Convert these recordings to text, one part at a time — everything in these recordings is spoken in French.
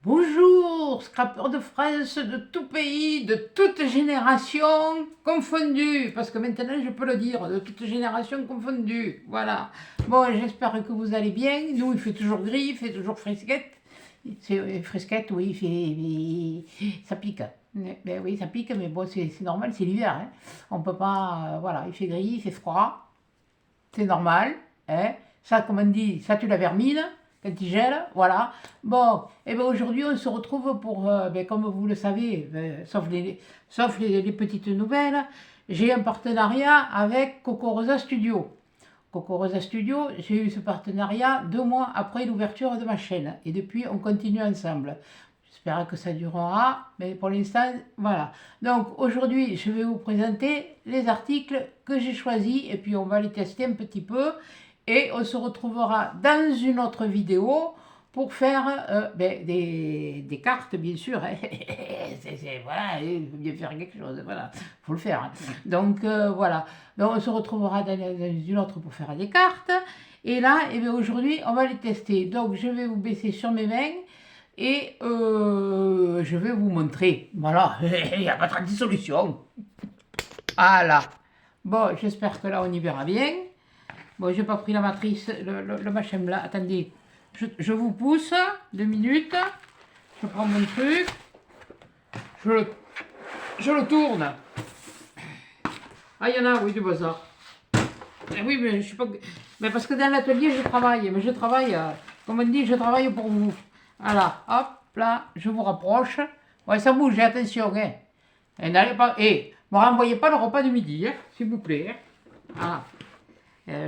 Bonjour, scrapeurs de France de tout pays, de toutes générations confondues, parce que maintenant je peux le dire, de toutes générations confondues, voilà. Bon, j'espère que vous allez bien, nous il fait toujours gris, il fait toujours fresquette, c'est fresquette, oui, ça pique. Ben oui, ça pique, mais bon, c'est normal, c'est l'hiver, hein. On peut pas, voilà, il fait gris, il fait froid, c'est normal, hein. Ça, comme on dit, ça tue la vermine quand il gèle, voilà. Bon, et bien aujourd'hui on se retrouve pour, ben, comme vous le savez, sauf les petites nouvelles, j'ai un partenariat avec Coco Rosa Studio. Coco Rosa Studio, j'ai eu ce partenariat 2 mois après l'ouverture de ma chaîne, et depuis on continue ensemble. J'espère que ça durera, mais pour l'instant, voilà. Donc aujourd'hui, je vais vous présenter les articles que j'ai choisis et puis on va les tester un petit peu. Et on se retrouvera dans une autre vidéo pour faire ben, des cartes, bien sûr. Hein. Voilà, il faut bien faire quelque chose, voilà, il faut le faire. Hein. Donc voilà, donc, on se retrouvera dans une autre pour faire des cartes. Et là, eh aujourd'hui, on va les tester. Donc je vais vous baisser sur mes mains. Et je vais vous montrer. Voilà, il n'y a pas 30 solutions. Voilà. Bon, j'espère que là, on y verra bien. Bon, j'ai pas pris la matrice, le machin là. Attendez, je vous pousse 2 minutes. Je prends mon truc. Je le tourne. Ah, il y en a, oui, du bazar. Eh oui, mais je suis pas. Mais parce que dans l'atelier, je travaille. Mais je travaille, comme on dit, je travaille pour vous. Voilà, hop, là, je vous rapproche. Ouais, ça bouge, attention, hein. Et n'allez pas. Et ne me renvoyez pas le repas du midi, hein, s'il vous plaît. Hein. Voilà.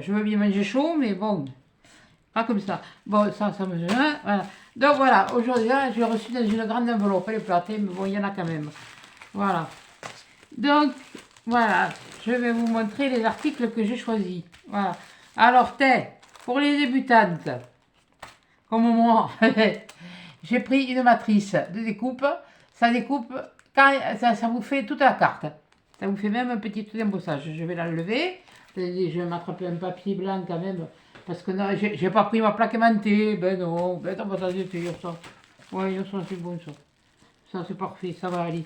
Je veux bien manger chaud, mais bon, pas comme ça. Bon, ça me gêne. Voilà. Donc voilà, aujourd'hui, je l'ai reçu dans une grande enveloppe. Elle est platée, mais bon, il y en a quand même. Voilà. Donc, voilà, je vais vous montrer les articles que j'ai choisis. Voilà. Alors, pour les débutantes, comme moi, j'ai pris une matrice de découpe. Ça découpe, ça vous fait toute la carte. Ça vous fait même un petit embossage. Je vais l'enlever. Je vais m'attraper un papier blanc quand même. Parce que non, j'ai pas pris ma plaque aimantée. Ben non, ça va dire ça. Ouais, ça c'est bon ça. Ça c'est parfait, ça va aller.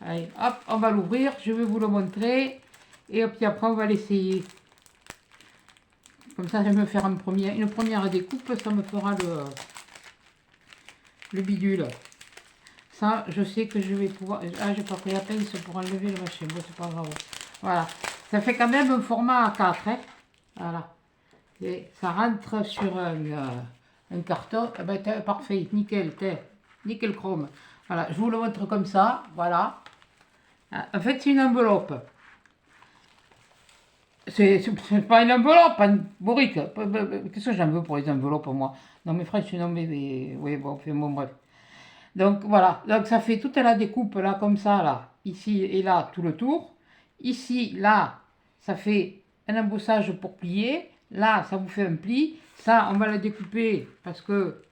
Allez, hop, on va l'ouvrir. Je vais vous le montrer. Et puis après, on va l'essayer. Comme ça, je vais me faire une première découpe. Ça me fera le bidule. Ça, je sais que je vais pouvoir... Ah, j'ai pas pris la pince pour enlever le machin. Bon, c'est pas grave. Voilà. Ça fait quand même un format A4. Hein. Voilà. Et ça rentre sur un carton. Eh ben, parfait. Nickel. Nickel chrome. Voilà. Je vous le montre comme ça. Voilà. En fait, c'est une enveloppe. C'est pas une enveloppe, une bourrique. Qu'est-ce que j'en veux pour les enveloppes, moi? Non, mes frères, sinon, mais oui, bon, fait bon, bref. Donc voilà, donc ça fait toute la découpe là comme ça, là, ici et là, tout le tour. Ici, là, ça fait un embossage pour plier. Là, ça vous fait un pli. Ça, on va le découper parce que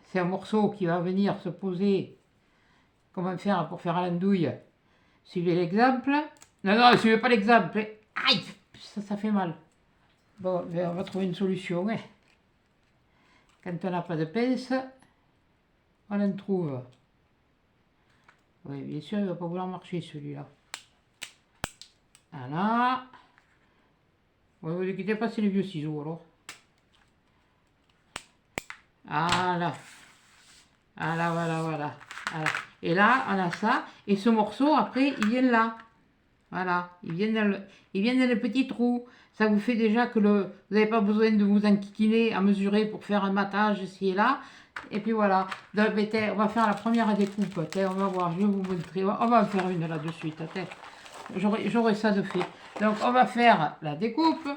c'est un morceau qui va venir se poser. Comment faire pour faire l'andouille? Suivez l'exemple. Non, non, suivez pas l'exemple. Aïe, ça fait mal. Bon, on va trouver une solution. Hein. Quand on n'a pas de pince, on en trouve. Oui, bien sûr, il ne va pas vouloir marcher celui-là. Voilà. Ne vous inquiétez pas, c'est les vieux ciseaux alors. Voilà. Voilà. Et là, on a ça. Et ce morceau, après, il vient là. Voilà. Il vient dans le petit trou. Ça vous fait déjà que vous n'avez pas besoin de vous enquiquiner à mesurer pour faire un matage ici et là. Et puis voilà. Donc, on va faire la première découpe. On va voir, je vais vous montrer. On va en faire une là de suite. J'aurai ça de fait. Donc on va faire la découpe.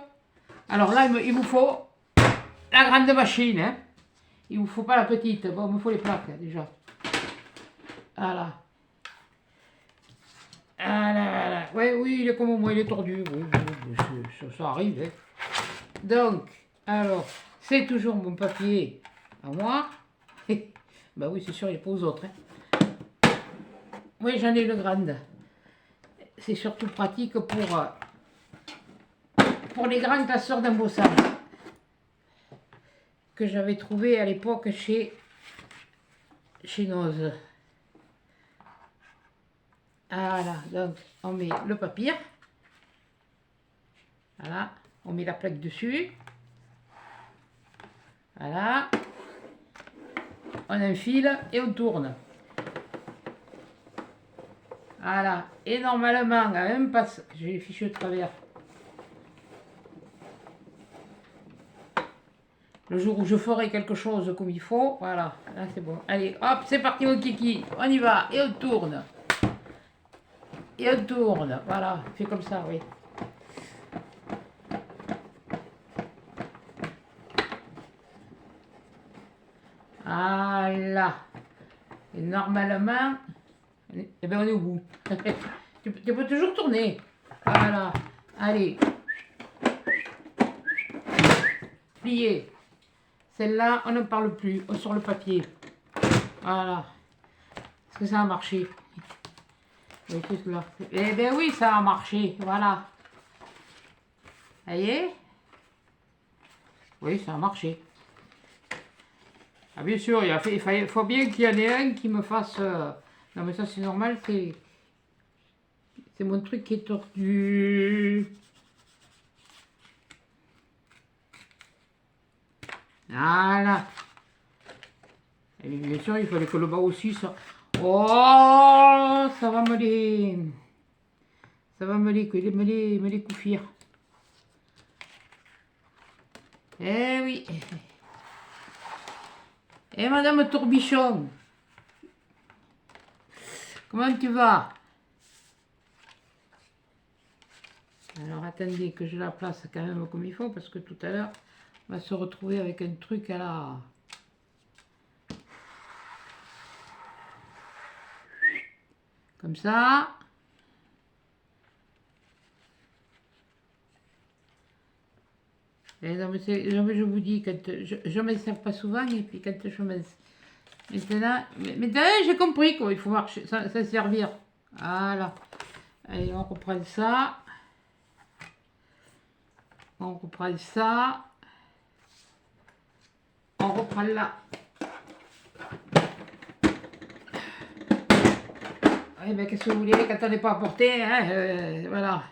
Alors là, il vous faut la grande machine. Hein. Il ne vous faut pas la petite. Bon, il me faut les plaques déjà. Voilà. Voilà. Oui, il est comme moi, il est tordu. Oui, ça arrive. Hein. Donc, alors, c'est toujours mon papier à moi. Ben oui, c'est sûr, il n'est pas aux autres. Hein. Oui, j'en ai une grande. C'est surtout pratique pour les grands casseurs d'embossage que j'avais trouvé à l'époque chez chinoise. Voilà, donc on met le papier. Voilà, on met la plaque dessus. Voilà. On enfile et on tourne. Voilà, et normalement, à même pas... J'ai les fichus de travers. Le jour où je ferai quelque chose comme il faut, voilà, là c'est bon. Allez, hop, c'est parti mon kiki, on y va, et on tourne. Et on tourne, voilà, fais comme ça, oui. Voilà. Et normalement, eh ben on est au bout. Tu peux toujours tourner. Voilà, allez. Plier. Celle-là, on ne parle plus, sur le papier. Voilà. Est-ce que ça a marché? Oui, qu'est-ce que là? Eh bien oui, ça a marché, voilà. Ça y est? Oui, ça a marché. Ah bien sûr, il faut bien qu'il y en ait un qui me fasse... Non mais ça c'est normal, c'est mon truc qui est tordu. Voilà. Et bien sûr, il fallait que le bas aussi, ça... Oh, ça va me les... Ça va me les couffir. Eh oui. Eh Madame Tourbichon. Comment tu vas? Alors attendez que je la place quand même comme il faut, parce que tout à l'heure, on va se retrouver avec un truc à la... Comme ça. Et non, mais je vous dis, quand je ne m'en sers pas souvent, et puis quand je m'en... Maintenant j'ai compris qu'il faut marcher, ça servir. Voilà. Allez, on reprend ça. On reprend ça. On reprend là. Eh bien, qu'est-ce que vous voulez, quand on n'est pas à portée, hein, voilà.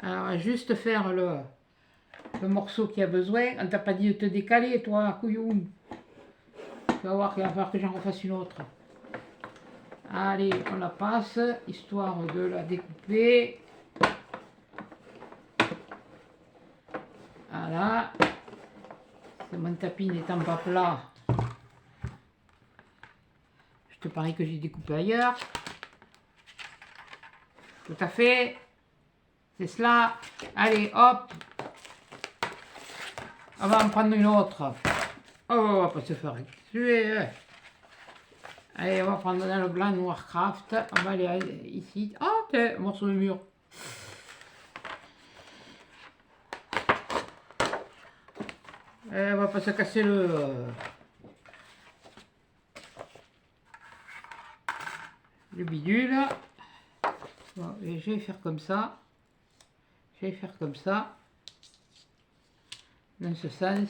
Alors, on va juste faire le morceau qui a besoin. On t'a pas dit de te décaler, toi, couillon. Tu vas voir qu'il va falloir que j'en refasse une autre. Allez, on la passe, histoire de la découper. Voilà. Mon tapis n'étant pas plat, je te parie que j'ai découpé ailleurs. Tout à fait. C'est cela. Allez, hop. On va en prendre une autre. Oh, on va pas se faire tuer. Allez, on va prendre dans le blanc Warcraft. On va aller ici. Oh, tiens, un morceau de mur. Et on va pas se casser le bidule. Bon, et je vais faire comme ça. Je vais faire comme ça. Dans ce sens.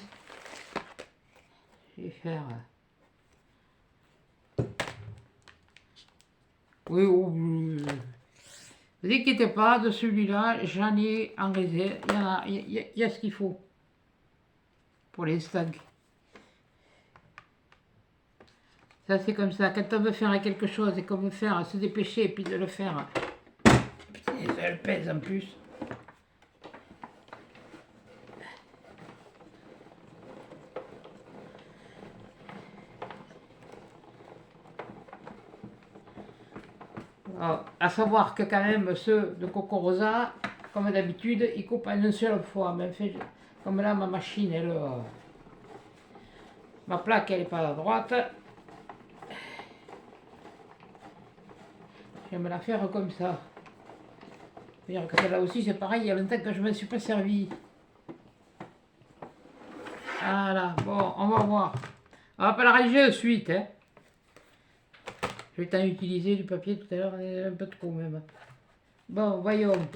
Je vais faire... Oui, ne vous inquiétez pas, de celui-là, j'en ai en réserve. Il y a ce qu'il faut pour l'instant. Ça, c'est comme ça. Quand on veut faire quelque chose et qu'on veut faire, se dépêcher et puis de le faire. Putain, ça le pèse en plus. Alors, à savoir que quand même ceux de Coco Rosa, comme d'habitude, ils coupent en une seule fois. Mais fait, comme là, ma machine, elle, ma plaque, elle n'est pas à droite. J'aime la faire comme ça. C'est-à-dire que celle-là aussi, c'est pareil, il y a longtemps que je ne me suis pas servi. Voilà, bon, on va voir. On va pas la ranger de suite, hein. Je vais t'en utiliser du papier tout à l'heure, un peu trop même. Bon, voyons.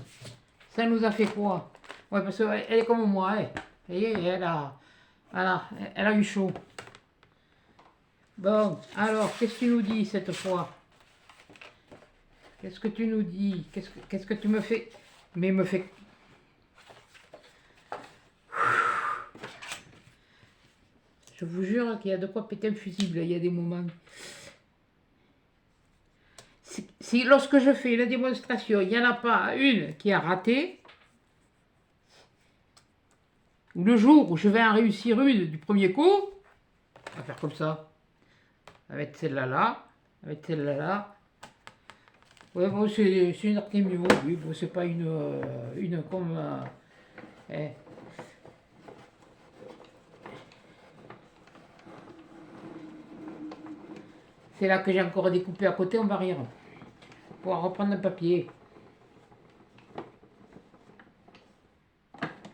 Ça nous a fait quoi? Ouais, parce qu'elle est comme moi, hein. Vous voyez, elle a... Voilà, elle a eu chaud. Bon, alors, qu'est-ce que tu nous dis cette fois? Qu'est-ce que tu nous dis? Qu'est-ce que tu me fais? Mais me fait... Je vous jure qu'il y a de quoi péter un fusible, il y a des moments. Si lorsque je fais une démonstration, il n'y en a pas une qui a raté, ou le jour où je vais en réussir une du premier coup, on va faire comme ça. Avec celle-là là, avec celle-là là. Ouais, bon, c'est une Artemio, oui, bon, c'est pas une comme... eh. C'est là que j'ai encore découpé à côté, on va rire. Pour reprendre un papier.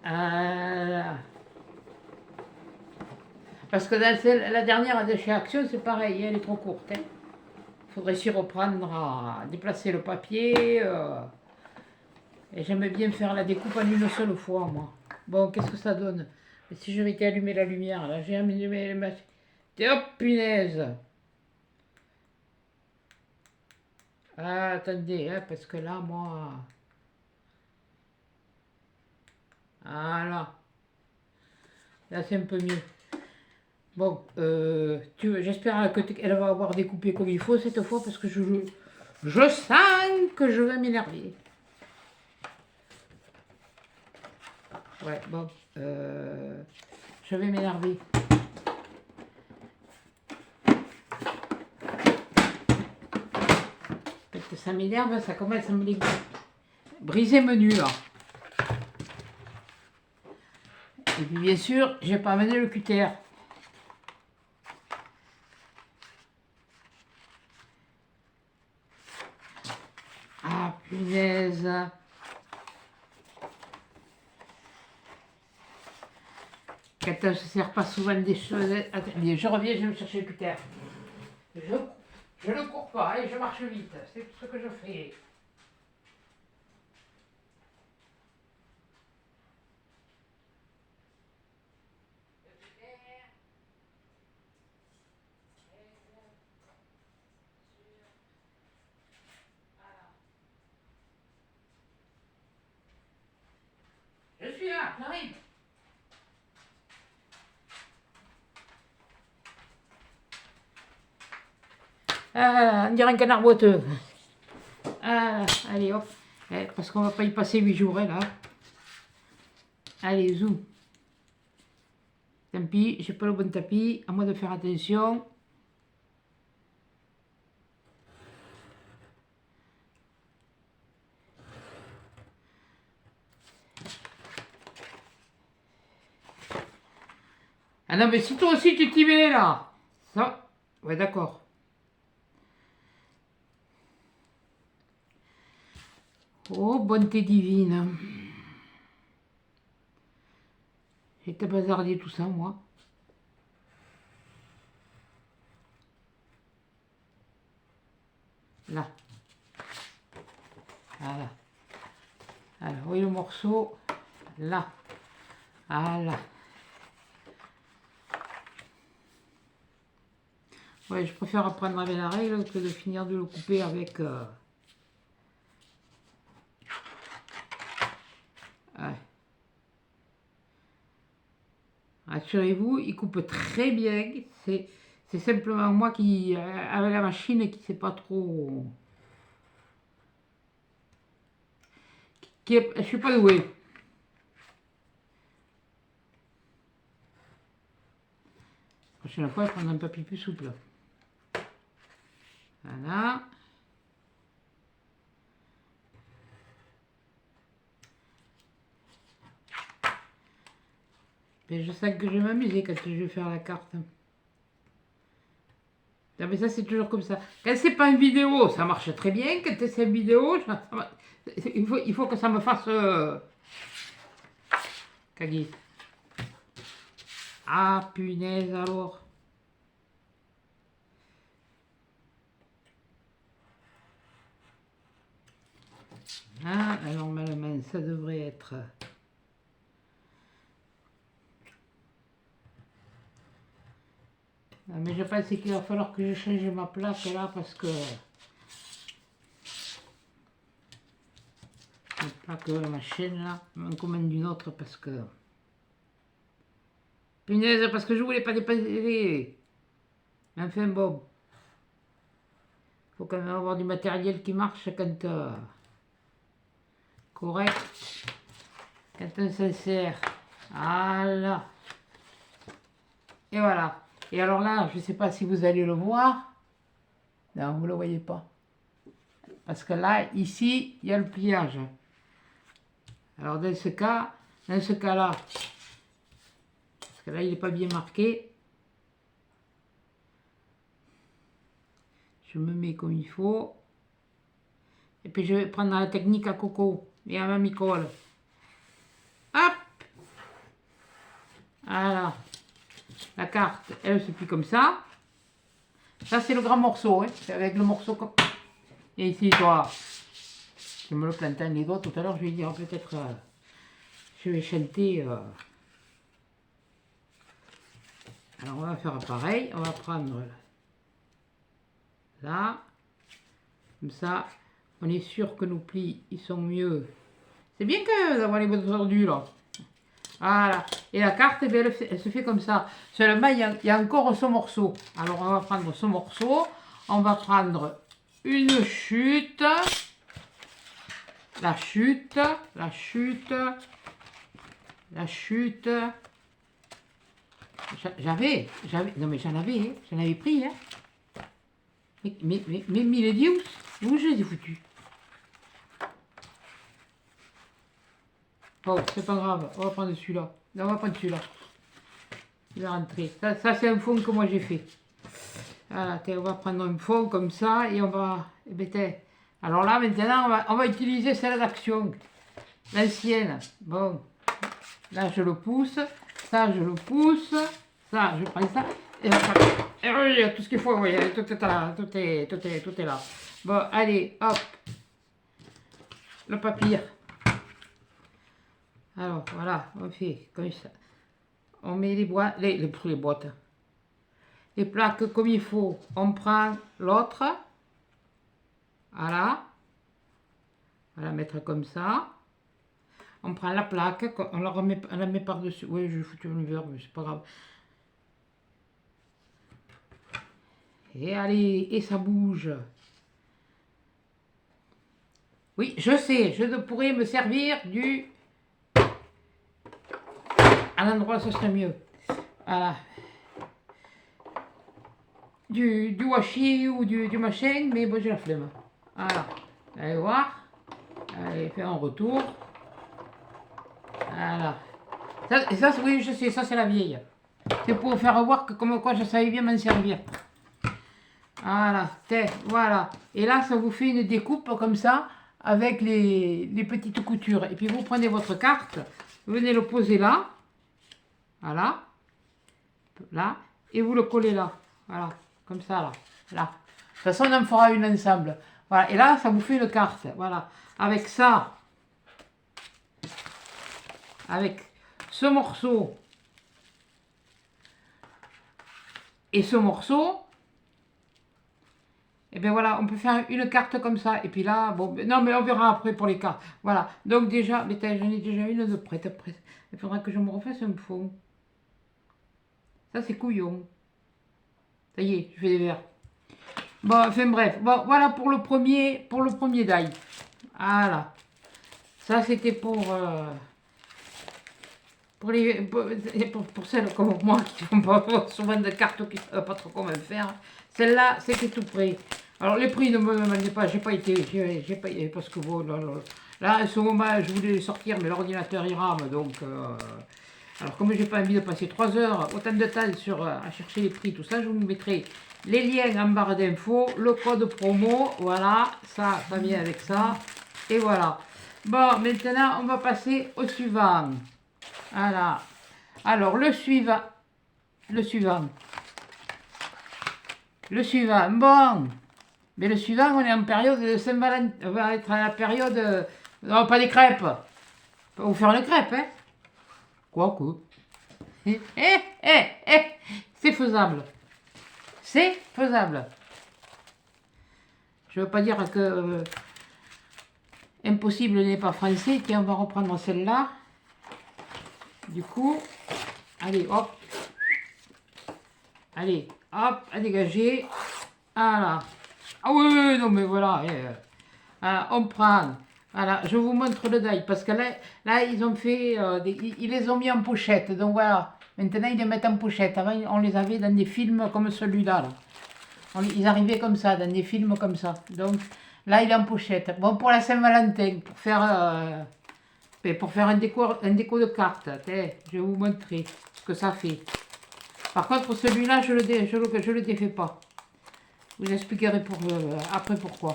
Ah. Parce que la dernière de chez Action, c'est pareil, elle est trop courte. Il faudrait s'y reprendre à déplacer le papier. Et j'aimais bien faire la découpe en une seule fois, moi. Bon, qu'est-ce que ça donne? Et si je m'étais allumé la lumière, là, j'ai allumé le machine. Hop, punaise! Ah, attendez, hein, parce que là, moi... Voilà. Là, c'est un peu mieux. Bon, j'espère qu'elle va avoir découpé comme il faut cette fois, parce que je sens que je vais m'énerver. Ouais, bon, je vais m'énerver. Parce que ça m'énerve, ça commence à me briser menu là. Et puis bien sûr, j'ai pas amené le cutter. Ah punaise. Quand on se sert pas souvent des choses. Attendez, je reviens, je vais me chercher le cutter. Je ne cours pas et je marche vite. C'est tout ce que je fais. Je suis là, j'arrive. On dirait un canard boiteux. Ah, allez hop. Parce qu'on va pas y passer 8 jours là. Allez, zoom. Tant pis, j'ai pas le bon tapis. À moi de faire attention. Ah non, mais si toi aussi tu t'y mets là. Ça, ouais, d'accord. Oh, bonté divine. J'ai été bazardé tout ça, moi. Là. Voilà. Alors, oui, le morceau. Là. Voilà. Ouais, je préfère apprendre avec la règle que de finir de le couper avec... Ouais. Rassurez-vous, il coupe très bien. C'est simplement moi qui, avec la machine, qui ne sait pas trop... Je ne suis pas doué. La prochaine fois, je prendrai un papier plus souple. Voilà. Mais je sens que je vais m'amuser quand je vais faire la carte. Non, mais ça, c'est toujours comme ça. Quand c'est pas une vidéo, ça marche très bien. Quand c'est une vidéo, il faut que ça me fasse... Kagi. Ah, punaise, alors. Ah, normalement, ça devrait être... mais je pense qu'il va falloir que je change ma plaque là parce que... La plaque de ma chaîne là, en commande d'une autre parce que... Punaise, parce que je voulais pas dépasser. Enfin bon. Faut quand même avoir du matériel qui marche quand... correct. Quand on s'en sert. Voilà. Et voilà. Et alors là, je sais pas si vous allez le voir. Non, vous le voyez pas. Parce que là, ici, il y a le pliage. Alors dans ce cas-là, parce que là, il n'est pas bien marqué. Je me mets comme il faut. Et puis je vais prendre la technique à coco et à mamie colle. Hop! Voilà. La carte, elle se plie comme ça. Ça, c'est le grand morceau. Hein. C'est avec le morceau comme... Et ici, toi, je me le plante dans les doigts. Tout à l'heure, je vais dire peut-être... je vais chanter... Alors, on va faire pareil. On va prendre... Là. Comme ça. On est sûr que nos plis, ils sont mieux. C'est bien quand même d'avoir les bonnes tordus, là. Voilà. Et la carte, eh bien, elle se fait comme ça. Seulement, il y a encore ce morceau. Alors, on va prendre ce morceau. On va prendre une chute. La chute. La chute. La chute. Non mais j'en avais pris, hein. Mais Milady, où je les ai foutus? Bon, c'est pas grave, on va prendre celui-là. Non, on va prendre celui-là. Il va rentrer. Ça c'est un fond que moi j'ai fait. Voilà, on va prendre un fond comme ça et on va... Alors là, maintenant, on va utiliser celle d'action. L'ancienne. Bon. Là, je le pousse. Ça, je le pousse. Ça, je prends ça. Et oui, il y a tout ce qu'il faut. Oui, tout est là. Tout est là. Bon, allez, hop. Le papier. Alors, voilà, on fait comme ça. On met les boîtes, les boîtes. Les plaques comme il faut. On prend l'autre. Voilà. On va la mettre comme ça. On prend la plaque, on la met par-dessus. Oui, je vais foutre une verre, mais c'est pas grave. Et allez, et ça bouge. Oui, je sais, je pourrais me servir du... À l'endroit, ce serait mieux. Voilà. Du washi ou du machin, mais bon, j'ai la flemme. Voilà. Allez voir. Allez, faire un retour. Voilà. Ça, et ça, oui, je sais, ça c'est la vieille. C'est pour faire voir que comme quoi je savais bien m'en servir. Voilà, voilà. Et là, ça vous fait une découpe comme ça, avec les petites coutures. Et puis vous prenez votre carte, vous venez le poser là. Voilà. Là. Et vous le collez là. Voilà. Comme ça, là. Là. De toute façon, on en fera une ensemble. Voilà. Et là, ça vous fait une carte. Voilà. Avec ça. Avec ce morceau. Et ce morceau. Et bien voilà, on peut faire une carte comme ça. Et puis là, bon, non, mais on verra après pour les cartes. Voilà. Donc déjà, j'en ai déjà une de prête. Il faudra que je me refasse un fond. Ça, c'est couillon. Ça y est, je fais des verres. Bon, enfin bref. Bon, voilà pour le premier die. Voilà. Ça, c'était pour celles comme moi qui font pas souvent de cartes ou qui ne savent pas trop comment faire. Celle-là, c'était tout prêt. Alors, les prix ne me demandez pas, j'ai pas été, parce que bon, là, à ce moment, je voulais les sortir, mais l'ordinateur il rame, donc... alors, comme j'ai pas envie de passer 3 heures, autant de temps à chercher les prix, tout ça, je vous mettrai les liens en barre d'infos, le code promo, voilà, ça vient avec ça, et voilà. Bon, maintenant, on va passer au suivant. Voilà. Alors, le suivant. Bon. Mais le suivant, on est en période de Saint-Valentin. On va être à la période... non, pas des crêpes. On va vous faire une crêpe, hein. Quoique. C'est faisable. C'est faisable. Je ne veux pas dire que impossible n'est pas français. Tiens, on va reprendre celle-là. Du coup, allez, hop. Allez, hop, à dégager. Voilà. Ah oui, oui, non, mais voilà. Voilà, on prend. Voilà, je vous montre le die parce que là ils ont fait, ils les ont mis en pochette. Donc voilà, maintenant ils les mettent en pochette. Avant, on les avait dans des films comme celui-là. Là. Ils arrivaient comme ça, dans des films comme ça. Donc là, il est en pochette. Bon, pour la Saint-Valentin, pour faire un déco de cartes. Tiens, je vais vous montrer ce que ça fait. Par contre, celui-là, je le défais pas. Je vous expliquerai après pourquoi.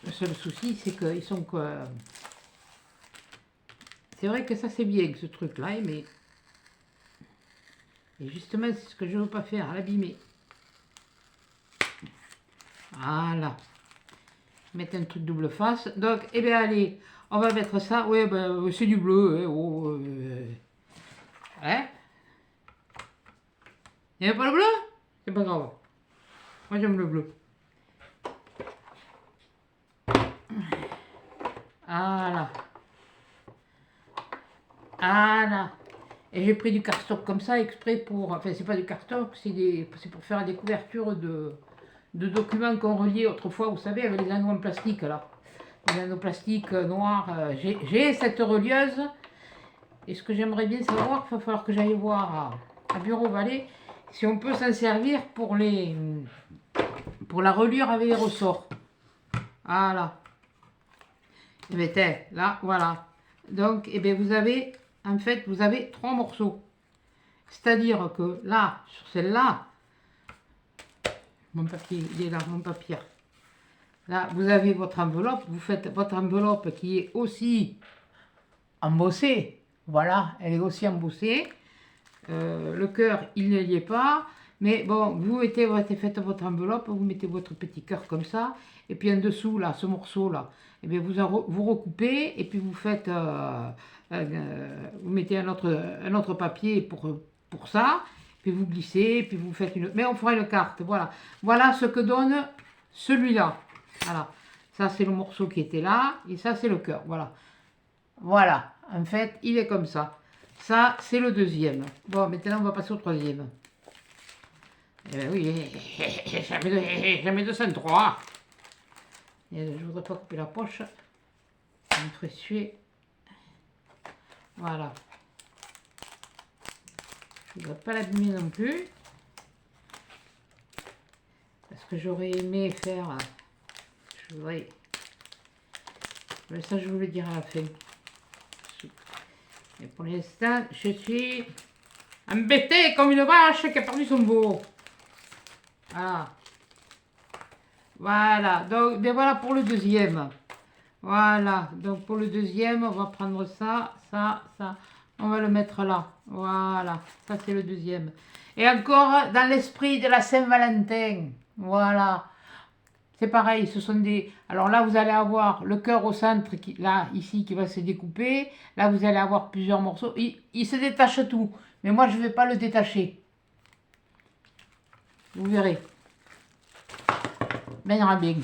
Le seul souci, c'est qu'ils sont que... C'est vrai que ça, c'est bien, ce truc-là, mais... Et justement, c'est ce que je ne veux pas faire, l'abîmer. Voilà. Mettre un truc double face. Donc, eh bien, allez, on va mettre ça. Oui, ben, c'est du bleu. Hein, oh, hein? Il n'y avait pas le bleu? C'est pas grave. Moi, j'aime le bleu. Voilà. Voilà. Et j'ai pris du cardstock comme ça exprès pour... Enfin, c'est pas du cardstock, c'est pour faire des couvertures de documents qu'on reliait autrefois, vous savez, avec les anneaux en plastique, là. Les anneaux plastiques noirs. J'ai cette relieuse. Et ce que j'aimerais bien savoir, il va falloir que j'aille voir à Bureau Vallée si on peut s'en servir pour la reliure avec les ressorts. Voilà. Et bien, là, voilà. Donc, eh bien, vous avez 3 morceaux. C'est-à-dire que là, sur celle-là, mon papier, il est là, mon papier. Là, vous avez votre enveloppe. Vous faites votre enveloppe qui est aussi embossée. Voilà, elle est aussi embossée. Le cœur, il ne l'y est pas. Mais bon, vous faites votre enveloppe, vous mettez votre petit cœur comme ça. Et puis en dessous, là, ce morceau-là, eh bien, vous recoupez et puis vous faites... vous mettez un autre papier pour ça. Puis vous glissez, puis vous faites une... Mais on fera une carte, voilà. Voilà ce que donne celui-là. Voilà. Ça, c'est le morceau qui était là. Et ça, c'est le cœur, voilà. Voilà. En fait, il est comme ça. Ça, c'est le deuxième. Bon, maintenant, on va passer au troisième. Eh bien oui, jamais 203. Et je voudrais pas couper la poche. On va essuyer. Voilà. Je voudrais pas l'abîmer non plus. Parce que j'aurais aimé faire... Je voudrais... Mais ça, je vous le dirai à la fin. Et pour l'instant, je suis embêtée comme une vache qui a perdu son veau. Voilà. Voilà. Donc, ben voilà pour le deuxième. Voilà. Donc, pour le deuxième, on va prendre ça, ça, ça. On va le mettre là. Voilà. Ça, c'est le deuxième. Et encore dans l'esprit de la Saint-Valentin. Voilà. C'est pareil, ce sont des... Alors là, vous allez avoir le cœur au centre, là, ici, qui va se découper. Là, vous allez avoir plusieurs morceaux. Il se détache tout. Mais moi, je ne vais pas le détacher. Vous verrez. Ben, il y en aura bien.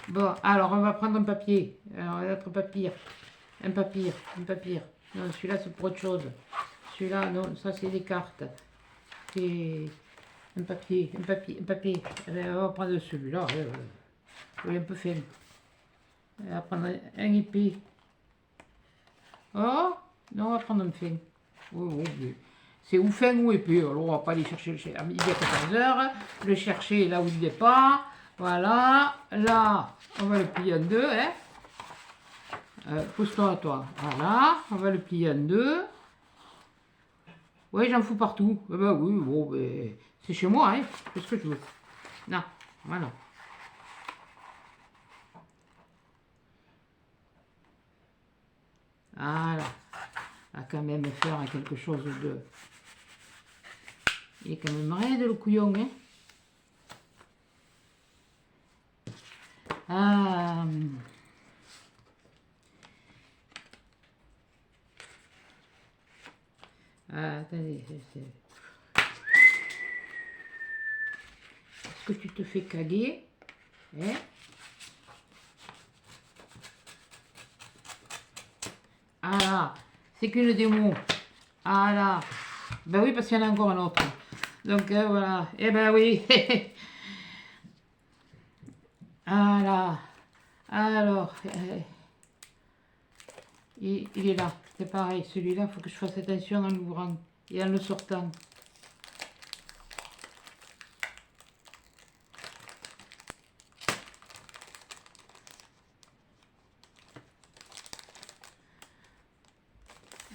Bon, alors, on va prendre un papier. Alors, un autre papier. Un papier. Non, celui-là, c'est pour autre chose. Celui-là, non, ça, c'est des cartes. C'est... Un papier. Eh bien, on va prendre celui-là. Oui, un peu fin. On va prendre un épais. Oh, non, on va prendre un fin. Oui. C'est ou fin ou épais. Alors, on va pas aller chercher à midi à 14h. Le chercher là où il n'est pas. Voilà. Là, on va le plier en deux. Hein. Pousse-toi à toi. Voilà. On va le plier en deux. Oui, j'en fous partout. Eh ben oui, bon, ben, c'est chez moi, hein. C'est ce que je veux. Non, voilà. Voilà. On va quand même faire quelque chose de... Il est quand même raide, le couillon, hein. Attendez, que tu te fais caguer. Hein. Ah là, c'est qu'une démo. Ah là, ben oui, parce qu'il y en a encore un autre. Donc voilà, eh ben oui. Ah là, alors, il est là, c'est pareil, celui-là, il faut que je fasse attention en l'ouvrant et en le sortant.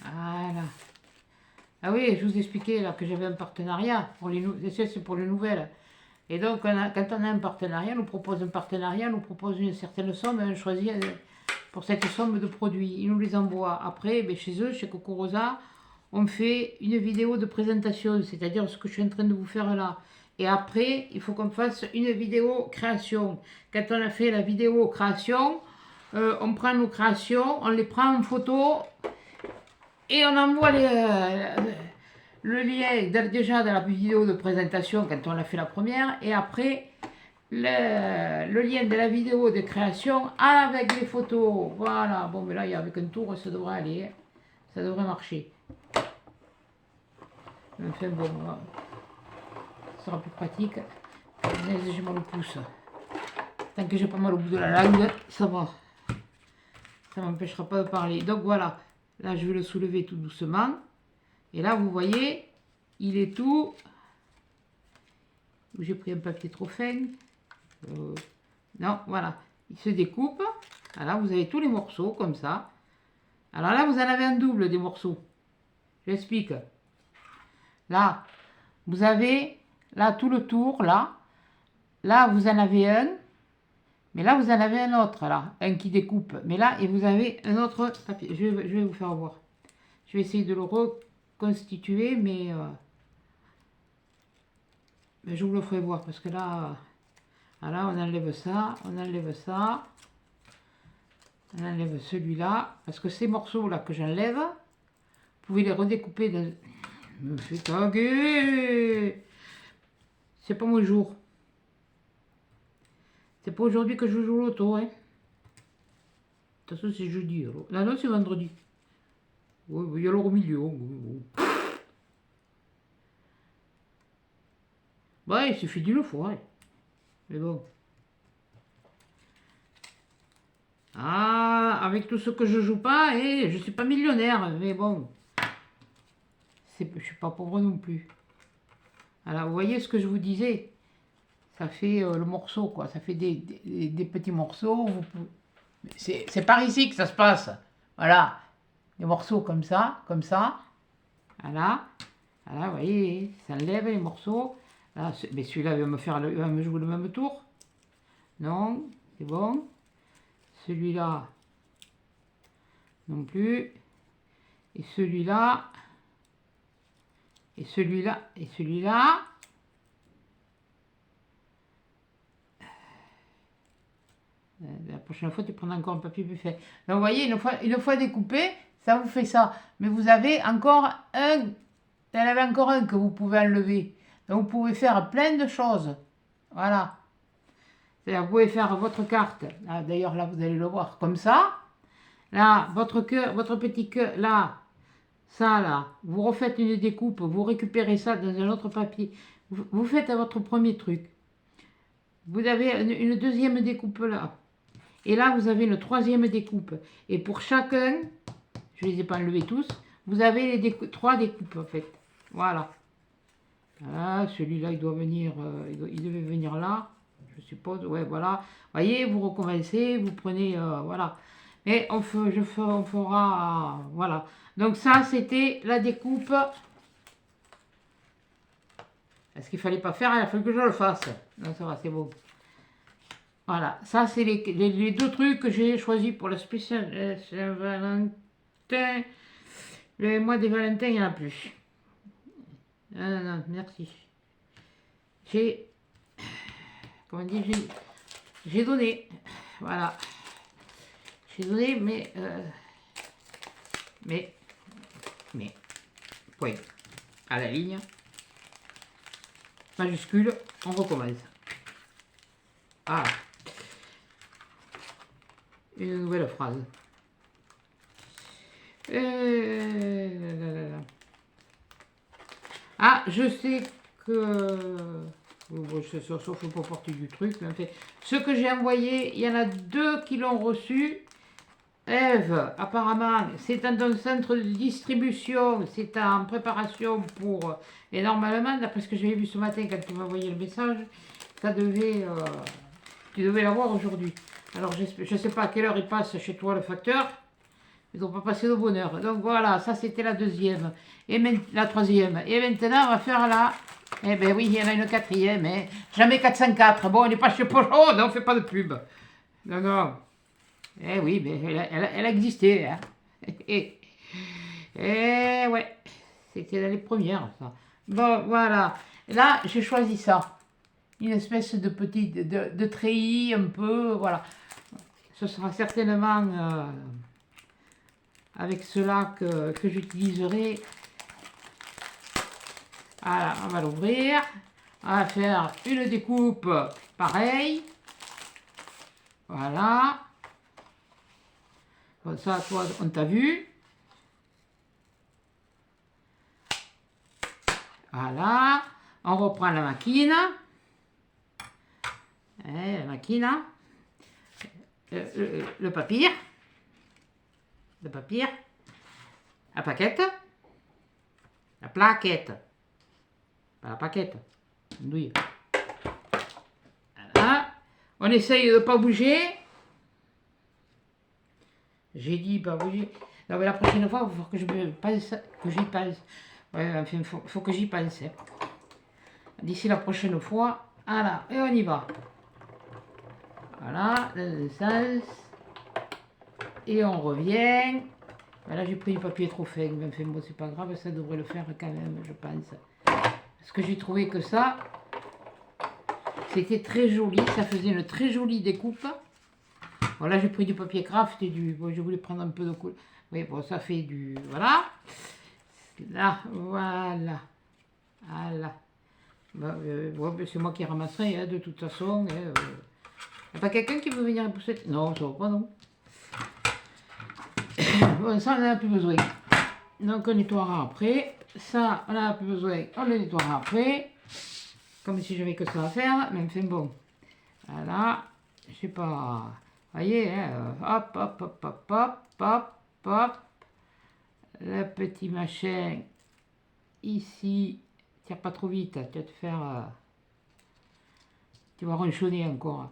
Voilà. Ah oui, je vous expliquais là que j'avais un partenariat pour les c'est pour les nouvelles. Et donc, quand on a un partenariat, on nous propose un partenariat, on nous propose une certaine somme, et on choisit pour cette somme de produits. Ils nous les envoient. Après, ben, chez eux, chez Cocorosa, on fait une vidéo de présentation, c'est-à-dire ce que je suis en train de vous faire là. Et après, il faut qu'on fasse une vidéo création. Quand on a fait la vidéo création, on prend nos créations, on les prend en photo et on envoie le lien déjà dans la vidéo de présentation quand on a fait la première. Et après, le lien de la vidéo de création avec les photos. Voilà, bon, mais là, avec un tour, ça devrait aller. Ça devrait marcher. Enfin, bon, ça sera plus pratique. J'ai mal au pouce. Tant que j'ai pas mal au bout de la langue, ça va. Ça m'empêchera pas de parler. Donc voilà, là, je vais le soulever tout doucement. Et là, vous voyez, il est tout. J'ai pris un papier trop fin. Non, voilà. Il se découpe. Alors, vous avez tous les morceaux comme ça. Alors là, vous en avez un double des morceaux. J'explique. Là, vous avez là tout le tour, là. Là, vous en avez un. Mais là, vous en avez un autre, là. Un qui découpe. Mais là, et vous avez un autre papier. Je vais vous faire voir. Je vais essayer de le reconstituer, mais je vous le ferai voir. Parce que là, voilà, on enlève ça, on enlève ça. On enlève celui-là. Parce que ces morceaux-là que j'enlève, vous pouvez les redécouper dans... Me fait caguer. C'est pas mon jour. C'est pas aujourd'hui que je joue l'auto, hein. De toute façon, c'est jeudi. Alors. Non, non, c'est vendredi. Oui, il y a l'heure au milieu. Ouais, il suffit d'une fois. Ouais. Mais bon. Ah, avec tout ce que je joue pas, et je suis pas millionnaire. Mais bon. Je suis pas pauvre non plus. Alors, vous voyez ce que je vous disais. Ça fait le morceau, quoi. Ça fait des petits morceaux. C'est par ici que ça se passe. Voilà. Des morceaux comme ça, comme ça. Voilà. Voilà, vous voyez, ça enlève les morceaux. Là, mais celui-là va me jouer le même tour. Non, c'est bon. Celui-là, non plus. Et celui-là. Et celui-là. Et celui-là. La prochaine fois, tu prendras encore un papier plus fin. Donc, vous voyez, une fois découpé, ça vous fait ça. Mais vous avez encore un... Il y en avait encore un que vous pouvez enlever. Donc, vous pouvez faire plein de choses. Voilà. C'est-à-dire, vous pouvez faire votre carte. D'ailleurs, là, vous allez le voir comme ça. Là, votre cœur, votre petit cœur, là, ça, là. Vous refaites une découpe. Vous récupérez ça dans un autre papier. Vous faites votre premier truc. Vous avez une deuxième découpe là. Et là, vous avez une troisième découpe. Et pour chacun, je ne les ai pas enlevés tous, vous avez les trois découpes en fait. Voilà. Voilà, celui-là, il doit venir, il devait venir là, je suppose. Ouais, voilà. Voyez, vous recommencez, vous prenez, voilà. Et on fera, voilà. Donc ça, c'était la découpe. Est-ce qu'il fallait pas faire? Il a fallu que je le fasse. Non, ça va, c'est bon. Voilà, ça c'est les deux trucs que j'ai choisis pour la spéciale Saint-Valentin. Le mois des Valentins, il n'y en a plus. Non, non, non, merci. J'ai... Comment dire, j'ai donné. Voilà. J'ai donné, mais... point. À la ligne. Majuscule, on recommence. Ah, une nouvelle phrase. Ah, je sais que... Bon, sauf le porter du truc. Mais en fait, ceux que j'ai envoyés, il y en a 2 qui l'ont reçu. Eve, apparemment, c'est dans un centre de distribution, c'est en préparation pour... Et normalement, d'après ce que j'avais vu ce matin quand tu m'as envoyé le message, tu devais l'avoir aujourd'hui. Alors, je ne sais pas à quelle heure il passe chez toi le facteur. Ils n'ont pas passé de bonheur. Donc voilà, ça c'était la deuxième. Et la troisième. Et maintenant, on va faire la... Eh ben oui, il y en a une quatrième. Hein. Jamais 404. Bon, on n'est pas chez Peugeot, on ne fait pas de pub. Non, non. Eh oui, mais elle a existé. Hein. Et ouais, c'était dans les premières, ça. Bon, voilà. Là, j'ai choisi ça. Une espèce de petit, de treillis un peu, voilà. Ce sera certainement avec cela que j'utiliserai. Voilà, on va l'ouvrir. On va faire une découpe pareille. Voilà. Bon, ça, toi, on t'a vu. Voilà. On reprend la machine. La machine. Le papier. Le papier. La plaquette. La plaquette. Pas la paquette. Une douille. Voilà. On essaye de ne pas bouger. J'ai dit pas bouger. Non, mais la prochaine fois, il faut que je pense, que j'y pense. Ouais, enfin, faut que j'y pense. D'ici la prochaine fois. Voilà, et on y va. Voilà, dans le sens. Et on revient. Là, j'ai pris du papier trop fin. Mais enfin, bon, c'est pas grave, ça devrait le faire quand même, je pense. Parce que j'ai trouvé que ça, c'était très joli. Ça faisait une très jolie découpe. Voilà, j'ai pris du papier craft et du... Bon, je voulais prendre un peu de couleur. Oui, bon, ça fait du... Voilà. Là, voilà. Voilà. Bah, bon, c'est moi qui ramasserai, hein, de toute façon. Il n'y a pas quelqu'un qui veut venir pousser? Non, ça va pas, non. Bon, ça, on n'en a plus besoin. Donc, on nettoiera après. Ça, on n'en a plus besoin. On le nettoiera après. Comme si j'avais que ça à faire. Mais enfin, bon. Voilà. Je sais pas... Voyez, hein, hop, hop, hop, hop, hop, hop, hop. Le petit machin ici. Tire pas trop vite, tu vas te faire... tu vas ronchonner encore.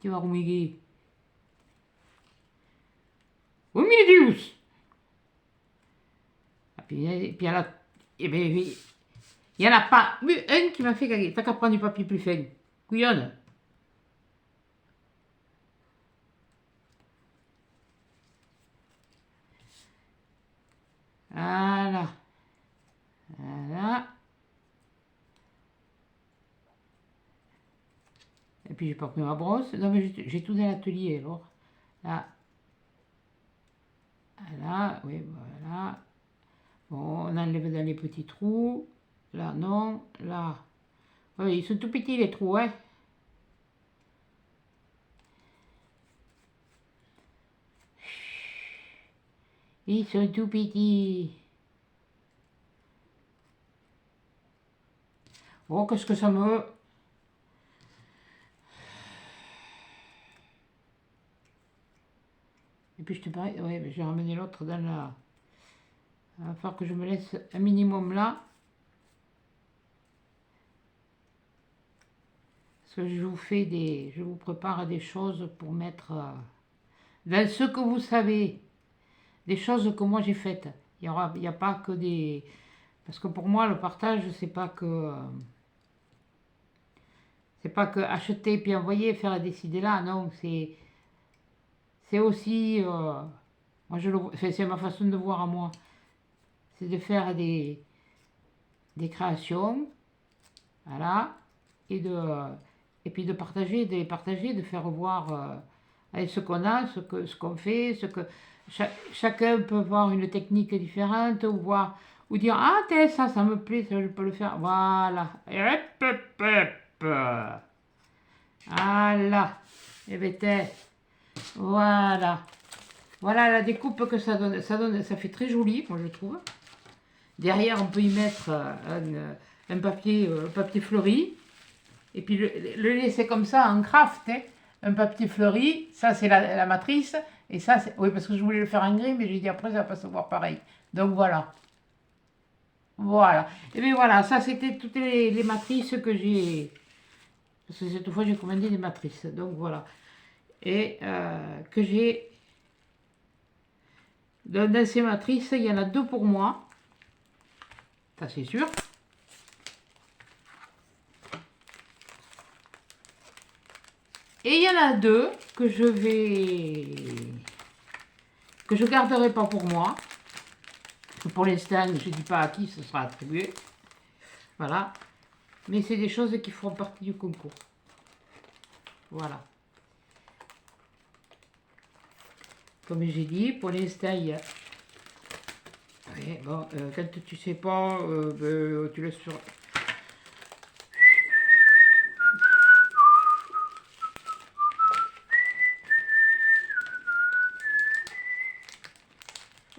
Tu vas rumiguer. Humidus. Et puis là, il n'y en a pas un qui m'a fait caguer. T'as qu'à prendre du papier plus fin. Couillonne. Voilà. Voilà. Et puis j'ai pas pris ma brosse. Non mais j'ai tout dans l'atelier alors. Là. Voilà. Oui, voilà. Bon, on enlève dans les petits trous. Là, non. Là. Oui, ils sont tout petits les trous, hein. Ils sont tout petits. Oh, qu'est-ce que ça me... Et puis je te parie, ouais, je vais ramener l'autre dans la... Il va falloir que je me laisse un minimum là. Parce que je vous prépare des choses pour mettre dans ce que vous savez. Des choses que moi j'ai faites. Il n'y a pas que des... Parce que pour moi, le partage, c'est pas que... c'est pas que acheter puis envoyer, faire décider là. Non, c'est aussi... moi, c'est ma façon de voir à moi. C'est de faire des créations. Voilà. Et puis de partager, de faire voir ce qu'on a, ce qu'on fait, chacun peut voir une technique différente ou dire ah ça me plaît, ça je peux le faire, voilà. Et hop, hop, hop. Voilà. Et bien, voilà. Voilà la découpe que ça donne. Ça fait très joli, moi je trouve. Derrière, on peut y mettre un papier fleuri. Et puis le laisser comme ça en craft, hein. Un papier fleuri, ça c'est la matrice. Et ça, c'est... Oui, parce que je voulais le faire en gris, mais j'ai dit après, ça va pas se voir pareil. Donc voilà. Voilà. Et bien voilà, ça c'était toutes les matrices que j'ai... Parce que cette fois, j'ai commandé des matrices. Donc voilà. Et que j'ai... Dans ces matrices, il y en a 2 pour moi. Ça c'est sûr. Et il y en a 2 que je garderai pas pour moi. Pour l'instant, je ne dis pas à qui ce sera attribué. Voilà. Mais c'est des choses qui feront partie du concours. Voilà. Comme j'ai dit, pour l'instant, il y a... Oui, bon, quand tu sais pas, tu laisses sur...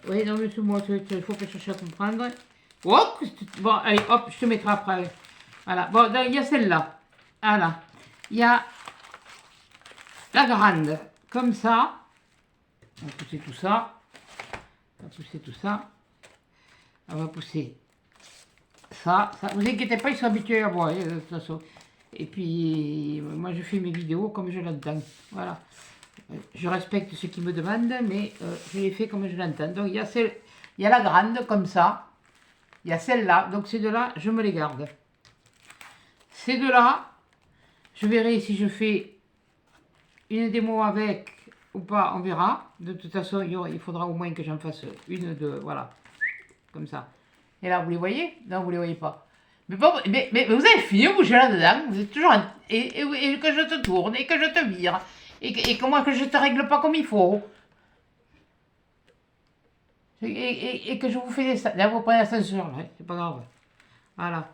Oui, non, mais c'est moi, il faut pas chercher à comprendre. Oh, bon, allez, hop, je te mettrai après. Voilà, bon, il y a celle-là. Voilà. Il y a la grande, comme ça. On va pousser tout ça. On va pousser tout ça. On va pousser ça. Vous inquiétez pas, ils sont habitués à moi, de toute façon. Et puis, moi, je fais mes vidéos comme je l'entends. Voilà. Je respecte ceux qui me demandent, mais je les fais comme je l'entends. Donc, il y a la grande, comme ça. Il y a celle-là. Donc, ces deux-là, je me les garde. Ces deux-là, je verrai si je fais une démo avec ou pas, on verra. De toute façon, il faudra au moins que j'en fasse une, deux, voilà. Comme ça. Et là, vous les voyez? Non, vous les voyez pas. Mais, bon, mais vous avez fini de bouger là-dedans. Vous êtes toujours... Et que je te tourne, et que je te vire. Et que moi, que je te règle pas comme il faut. Et que je vous fais des... Là, vous prenez l'ascenseur, là, c'est pas grave. Voilà.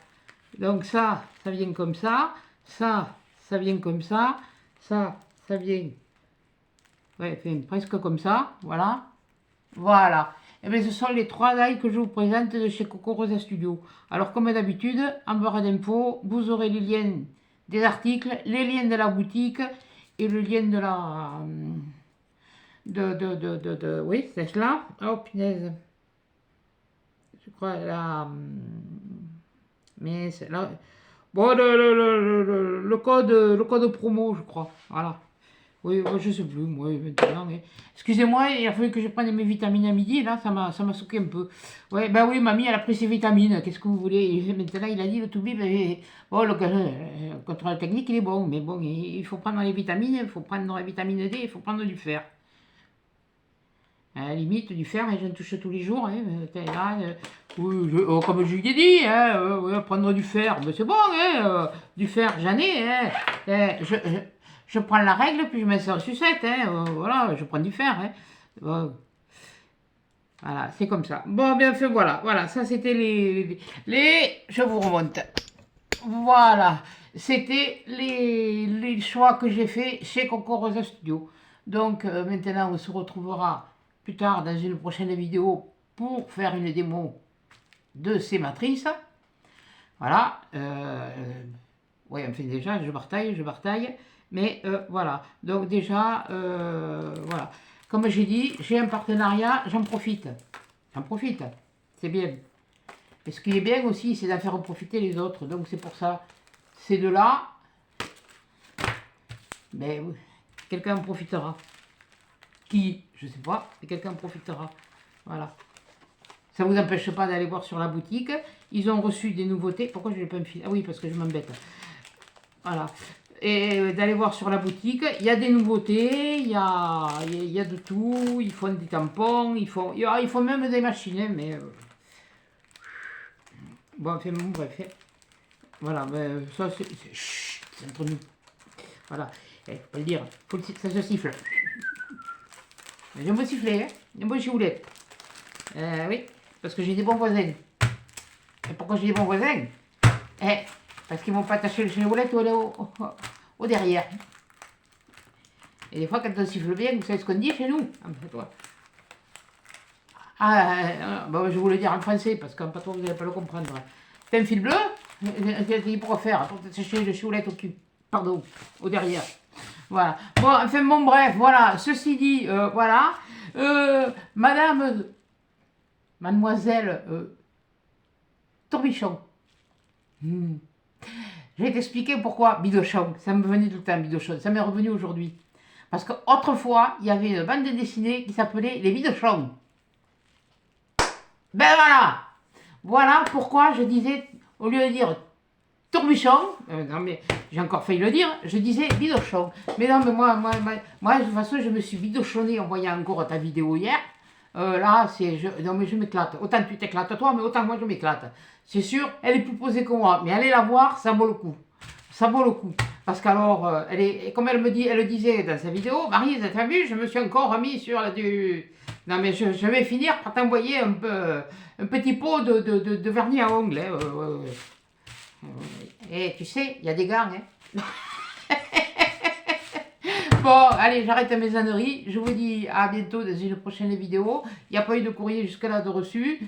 Donc ça vient comme ça. Ça vient comme ça. Ça vient... Ouais, enfin, presque comme ça. Voilà. Voilà. Et bien, ce sont les 3 dailles que je vous présente de chez Coco Rosa Studio. Alors, comme d'habitude, en barre d'infos, vous aurez les liens des articles, les liens de la boutique et le lien de la... oui, c'est cela. Oh, punaise. Je crois, mais c'est là... Bon, le code promo, je crois. Voilà. Oui, je sais plus, moi, maintenant. Mais... Excusez-moi, il a fallu que je prenne mes vitamines à midi, là, ça m'a souqué un peu. Ouais, ben oui, mamie, elle a pris ses vitamines, qu'est-ce que vous voulez? Et maintenant, il a dit, le Toubi, ben, bon, le contrôle technique, il est bon, mais bon, il faut prendre les vitamines, il faut prendre la vitamine D, il faut prendre du fer. À la limite, du fer, j'en touche tous les jours, hein, là, comme je lui ai dit, hein, prendre du fer, ben, c'est bon, hein, du fer, j'en ai, hein, je prends la règle, puis je mets ça en sucette, hein, voilà, je prends du fer, hein. Bon, voilà, c'est comme ça. Bon, bien fait, voilà, ça c'était je vous remonte. Voilà, c'était les choix que j'ai fait chez Coco Rosa Studio. Donc maintenant, on se retrouvera plus tard dans une prochaine vidéo pour faire une démo de ces matrices. Voilà, oui, enfin déjà, je bataille. Mais voilà, donc déjà, voilà. Comme j'ai dit, j'ai un partenariat, j'en profite. C'est bien. Et ce qui est bien aussi, c'est d'en faire profiter les autres. Donc c'est pour ça, ces deux-là, mais oui, quelqu'un en profitera. Qui? Je sais pas, mais quelqu'un en profitera. Voilà. Ça ne vous empêche pas d'aller voir sur la boutique. Ils ont reçu des nouveautés. Pourquoi je ne l'ai pas me filer? Ah oui, parce que je m'embête. Voilà. Et d'aller voir sur la boutique, il y a des nouveautés, il y a de tout, ils font des tampons, ils font même des machines, hein, mais... Bon, enfin, bon, bref. Voilà, ben, ça c'est entre nous. Voilà, faut pas le dire, ça se siffle. J'aime pas siffler, hein, j'aime pas chouler. Oui, parce que j'ai des bons voisins. Et pourquoi j'ai des bons voisins? Parce qu'ils vont pas attacher le choulet ou aller au derrière. Et des fois, quand on siffle bien, vous savez ce qu'on dit chez nous. En fait, ouais. Bon, je vais vous le dire en français, parce qu'en patron, vous n'allez pas le comprendre. C'est un fil bleu, pour faire, pour sécher les choulettes au cul. Pardon, au derrière. Voilà. Bon, enfin, bon, bref, voilà. Ceci dit, voilà. Mademoiselle Torbichon. Je vais t'expliquer pourquoi Bidochon. Ça me venait tout le temps, Bidochon. Ça m'est revenu aujourd'hui. Parce qu'autrefois, il y avait une bande dessinée qui s'appelait Les Bidochons. Ben voilà. Voilà pourquoi je disais, au lieu de dire Torbichon, non mais j'ai encore failli le dire, je disais Bidochon. Mais non, mais moi, de toute façon, je me suis bidochonné en voyant encore ta vidéo hier. Là, non mais je m'éclate. Autant tu t'éclates toi, mais autant moi je m'éclate. C'est sûr, elle est plus posée que moi, mais allez la voir, ça vaut le coup. Ça vaut le coup. Parce qu'alors, comme elle le disait dans sa vidéo, Marie, t'as vu, je me suis encore remis sur du... Non mais je vais finir par t'envoyer un petit pot de vernis à ongles. Et tu sais, il y a des gants. Hein. Bon, allez, j'arrête mes âneries. Je vous dis à bientôt dans une prochaine vidéo. Il n'y a pas eu de courrier jusque-là de reçu.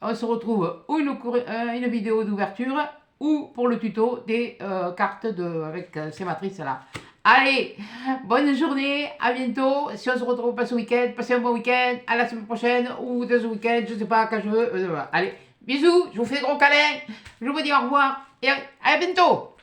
On se retrouve ou une vidéo d'ouverture ou pour le tuto des cartes avec ces matrices-là. Allez, bonne journée, à bientôt. Si on se retrouve pas ce week-end, passez un bon week-end. À la semaine prochaine ou dans ce week-end, je sais pas quand je veux. Allez, bisous, je vous fais gros câlins. Je vous dis au revoir et à bientôt.